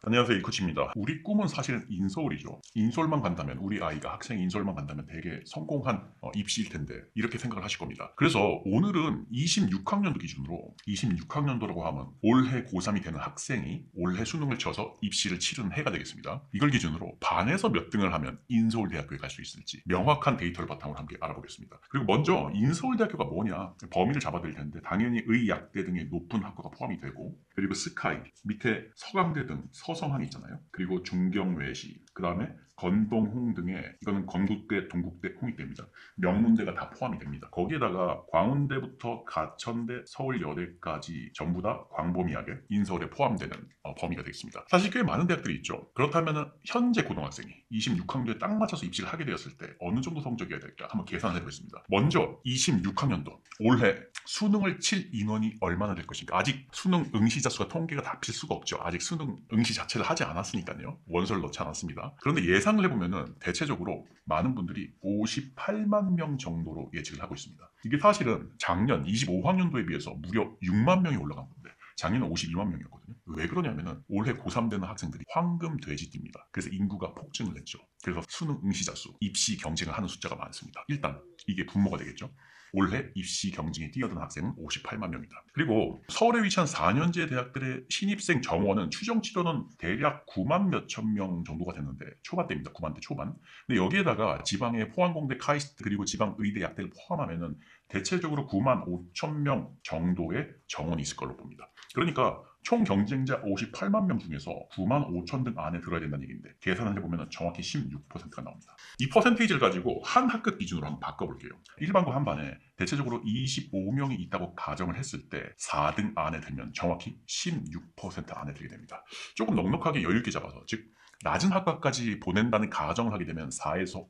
안녕하세요, 이코치입니다. 우리 꿈은 사실은 인서울이죠. 인서울만 간다면, 우리 아이가 학생 인서울만 간다면 되게 성공한 입시일 텐데 이렇게 생각을 하실 겁니다. 그래서 오늘은 26학년도 기준으로 26학년도라고 하면 올해 고3이 되는 학생이 올해 수능을 쳐서 입시를 치르는 해가 되겠습니다. 이걸 기준으로 반에서 몇 등을 하면 인서울대학교에 갈 수 있을지 명확한 데이터를 바탕으로 함께 알아보겠습니다. 그리고 먼저 인서울대학교가 뭐냐, 범위를 잡아드릴 텐데 당연히 의약대 등의 높은 학교가 포함이 되고, 그리고 스카이, 밑에 서강대 등 서성항이 있잖아요. 그리고 중경외시, 그 다음에 건동홍 등의, 이거는 건국대, 동국대, 홍익대입니다. 명문대가 다 포함이 됩니다. 거기에다가 광운대부터 가천대, 서울여대까지 전부 다 광범위하게 인서울에 포함되는 범위가 되겠습니다. 사실 꽤 많은 대학들이 있죠. 그렇다면 현재 고등학생이 26학년도에 딱 맞춰서 입시를 하게 되었을 때 어느 정도 성적이어야 될까 한번 계산을 해보겠습니다. 먼저 26학년도 올해 수능을 칠 인원이 얼마나 될 것인가. 아직 수능 응시자 수가 통계가 다 필수가 없죠. 아직 수능 응시 자체를 하지 않았으니까요. 원서를 넣지 않았습니다. 그런데 예상을 해보면은 대체적으로 많은 분들이 58만 명 정도로 예측을 하고 있습니다. 이게 사실은 작년 25학년도에 비해서 무려 6만 명이 올라간 건데 작년은 52만 명이었거든요. 왜 그러냐면은 올해 고3 되는 학생들이 황금 돼지띠입니다. 그래서 인구가 폭증을 했죠. 그래서 수능 응시자 수, 입시 경쟁을 하는 숫자가 많습니다. 일단 이게 분모가 되겠죠. 올해 입시 경쟁에 뛰어든 학생은 58만 명이다. 그리고 서울에 위치한 4년제 대학들의 신입생 정원은 추정 치료는 대략 9만 몇천 명 정도가 됐는데 초반대입니다. 9만대 초반. 근데 여기에다가 지방의 포항공대, 카이스트 그리고 지방 의대 약대를 포함하면은 대체적으로 9만 5천 명 정도의 정원이 있을 걸로 봅니다. 그러니까 총 경쟁자 58만 명 중에서 9만 5천 등 안에 들어야 된다는 얘기인데 계산을 해보면 정확히 16%가 나옵니다. 이 퍼센테이지를 가지고 한 학급 기준으로 한번 바꿔볼게요. 일반고 한 반에 대체적으로 25명이 있다고 가정을 했을 때 4등 안에 들면 정확히 16% 안에 들게 됩니다. 조금 넉넉하게 여유 있게 잡아서, 즉 낮은 학과까지 보낸다는 가정을 하게 되면 4에서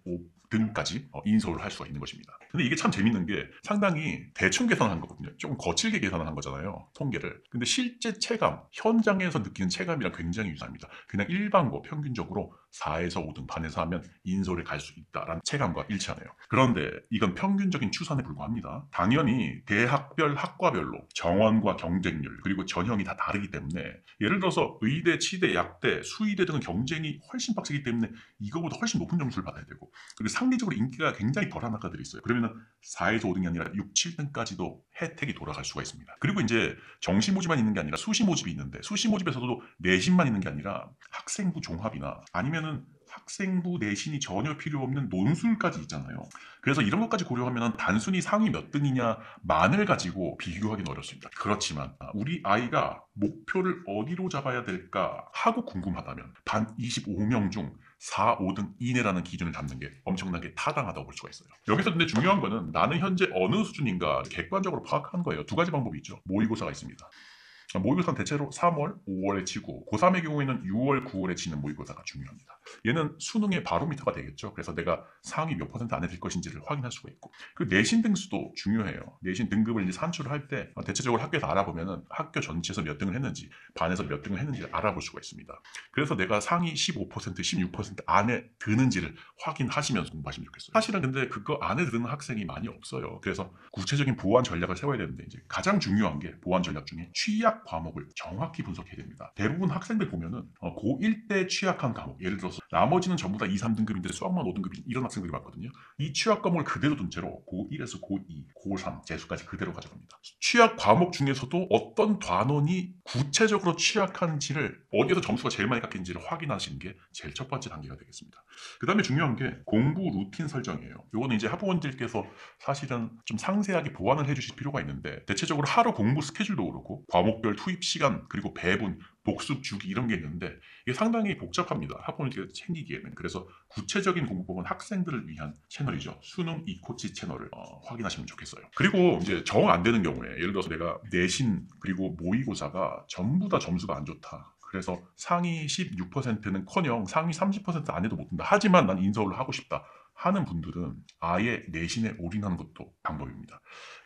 5등까지 인서울을 할 수가 있는 것입니다. 근데 이게 참 재밌는 게 상당히 대충 계산한 거거든요. 조금 거칠게 계산한 거잖아요, 통계를. 근데 실제 체감, 현장에서 느끼는 체감이랑 굉장히 유사합니다. 그냥 일반고 평균적으로 4에서 5등 반에서 하면 인서울에 갈 수 있다라는 체감과 일치하네요. 그런데 이건 평균적인 추산에 불과합니다. 당연히 대학별 학과별로 정원과 경쟁률 그리고 전형이 다 다르기 때문에, 예를 들어서 의대, 치대, 약대, 수의대 등은 경쟁이 훨씬 빡세기 때문에 이거보다 훨씬 높은 점수를 받아야 되고, 그리고 상대적으로 인기가 굉장히 덜한 학과들이 있어요. 그러면 4에서 5등이 아니라 6, 7등까지도 혜택이 돌아갈 수가 있습니다. 그리고 이제 정시 모집만 있는 게 아니라 수시 모집이 있는데, 수시 모집에서도 내신만 있는 게 아니라 학생부 종합이나 아니면은 학생부 내신이 전혀 필요 없는 논술까지 있잖아요. 그래서 이런 것까지 고려하면 단순히 상위 몇 등이냐만을 가지고 비교하기는 어렵습니다. 그렇지만 우리 아이가 목표를 어디로 잡아야 될까 하고 궁금하다면 반 25명 중 4, 5등 이내라는 기준을 잡는 게 엄청나게 타당하다고 볼 수가 있어요. 여기서 근데 중요한 거는 나는 현재 어느 수준인가 객관적으로 파악하는 거예요. 두 가지 방법이 있죠. 모의고사가 있습니다. 모의고사는 대체로 3월, 5월에 치고 고3의 경우에는 6월, 9월에 치는 모의고사가 중요합니다. 얘는 수능의 바로미터가 되겠죠. 그래서 내가 상위 몇 퍼센트 안에 들 것인지를 확인할 수가 있고, 그 내신 등수도 중요해요. 내신 등급을 이제 산출을 할 때 대체적으로 학교에서 알아보면은 학교 전체에서 몇 등을 했는지, 반에서 몇 등을 했는지를 알아볼 수가 있습니다. 그래서 내가 상위 15%, 16% 안에 드는지를 확인하시면서 공부하시면 좋겠어요. 사실은 근데 그거 안에 드는 학생이 많이 없어요. 그래서 구체적인 보완 전략을 세워야 되는데, 이제 가장 중요한 게 보완 전략 중에 취약 과목을 정확히 분석해야 됩니다. 대부분 학생들 보면은 고1 때 취약한 과목, 예를 들어서 나머지는 전부 다 2, 3등급인데 수학만 5등급인 이런 학생들이 많거든요. 이 취약 과목을 그대로 둔 채로 고1에서 고2, 고3 재수까지 그대로 가져갑니다. 취약 과목 중에서도 어떤 단원이 구체적으로 취약한지를, 어디에서 점수가 제일 많이 깎인지를 확인하시는 게 제일 첫 번째 단계가 되겠습니다. 그 다음에 중요한 게 공부 루틴 설정이에요. 요거는 이제 학부모님들께서 사실은 좀 상세하게 보완을 해주실 필요가 있는데, 대체적으로 하루 공부 스케줄도 그렇고 과목별 투입 시간 그리고 배분, 복습 주기 이런 게 있는데 이게 상당히 복잡합니다. 학부모님께서 챙기기에는. 그래서 구체적인 공부법은 학생들을 위한 채널이죠. 수능 이코치 채널을 확인하시면 좋겠어요. 그리고 이제 정 안 되는 경우에, 예를 들어서 내가 내신 그리고 모의고사가 전부 다 점수가 안 좋다. 그래서 상위 16%는커녕 상위 30% 안에도 못 든다. 하지만 난 인서울을 하고 싶다 하는 분들은 아예 내신에 올인하는 것도 방법입니다.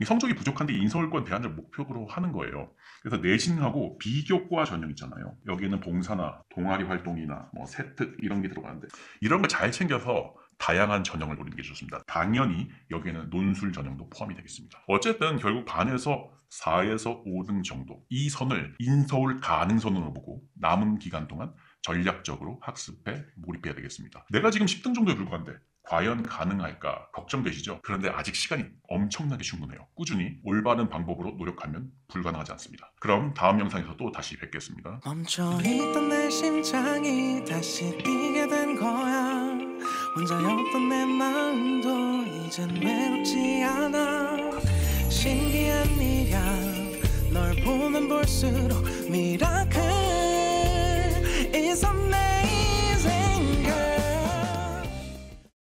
성적이 부족한데 인서울권 대안을 목표로 하는 거예요. 그래서 내신하고 비교과 전형 있잖아요. 여기에는 봉사나 동아리 활동이나 뭐 세특 이런 게 들어가는데, 이런 걸 잘 챙겨서 다양한 전형을 노리는 게 좋습니다. 당연히 여기에는 논술 전형도 포함이 되겠습니다. 어쨌든 결국 반에서 4에서 5등 정도, 이 선을 인서울 가능선으로 보고 남은 기간 동안 전략적으로 학습에 몰입해야 되겠습니다. 내가 지금 10등 정도에 불과한데 과연 가능할까 걱정되시죠? 그런데 아직 시간이 엄청나게 충분해요. 꾸준히 올바른 방법으로 노력하면 불가능하지 않습니다. 그럼 다음 영상에서 또 다시 뵙겠습니다. 멈춰있던 내 심장이 다시 뛰게 된 거야. 혼자였던 내 마음도 이젠 외롭지 않아. 신기한 일이야. 널 보면 볼수록 미라클